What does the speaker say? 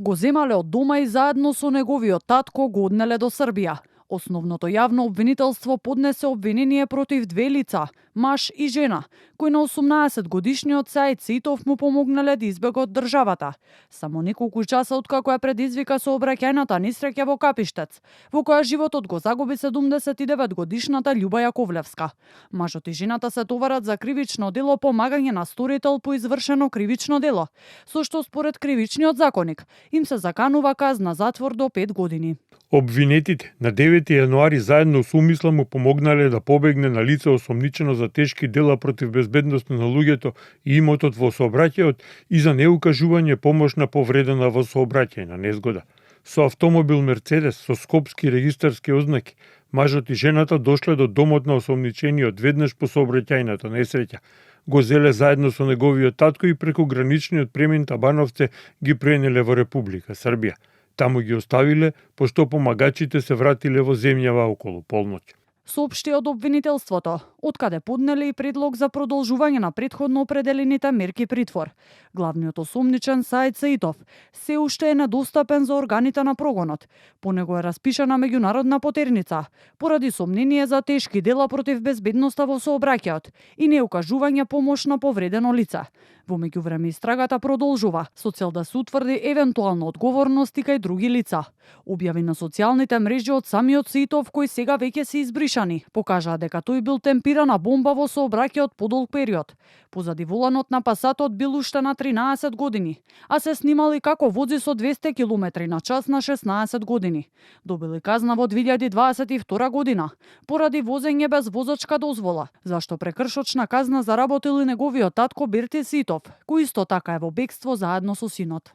Го земале од дома и заедно со неговиот татко го однеле до Србија. Основното јавно обвинителство поднесе обвинение против две лица, маж и жена, кои на 18 годишниот Саид Сеитов му помогнале да избега од државата. Само неколку часа откако ја предизвика сообраќајната несреќа во Капиштец, во која животот го загуби 79 годишната Љуба Јаковлевска. Мажот и жената се товарат за кривично дело помагање на сторител по извршено кривично дело, со што според кривичниот законник им се заканува казна затвор до 5 години. Обвинетите на 9 јануари заедно со умисла му помогнале да побегне на лице осомничено за тешки дела против безбедноста на луѓето и имотот во сообраќајот и за неукажување помош на повредена во сообраќајна незгода. Со автомобил Мерцедес со скопски регистарски ознаки, мажот и жената дошле до домот на осомничениот веднаш по сообраќајната несреќа. Го зеле заедно со неговиот татко и преку граничниот премин Табановце ги пренеле во Република Србија. Таму ги оставиле, пошто помагачите се вратиле во земјава околу полноќ. Соопшти од обвинителството, откаде поднеле и предлог за продолжување на претходно определените мерки притвор. Главниот осомничен Саид Сеитов се уште е недостапен за органите на прогонот. По него е распишана меѓународна потерница, поради сомнение за тешки дела против безбедноста во сообраќајот и неукажување помош на повредено лице. Во меѓувреме истрагата продолжува, со цел да се утврди евентуална одговорност и кај други лица. Објави на социјалните мрежи од самиот Сеитов, кои сега веќе се избришани, покажаа дека тој бил темпирана бомба во сообраќајот подолг период. Позади воланот на пасатот бил уште на 13 години, а се снимали како вози со 200 км на час на 16 години. Добили казна во 2022 година поради возење без возачка дозвола, зашто прекршочна казна заработил и неговиот татко Берти Сеитов, кој исто така е во бегство заедно со синот.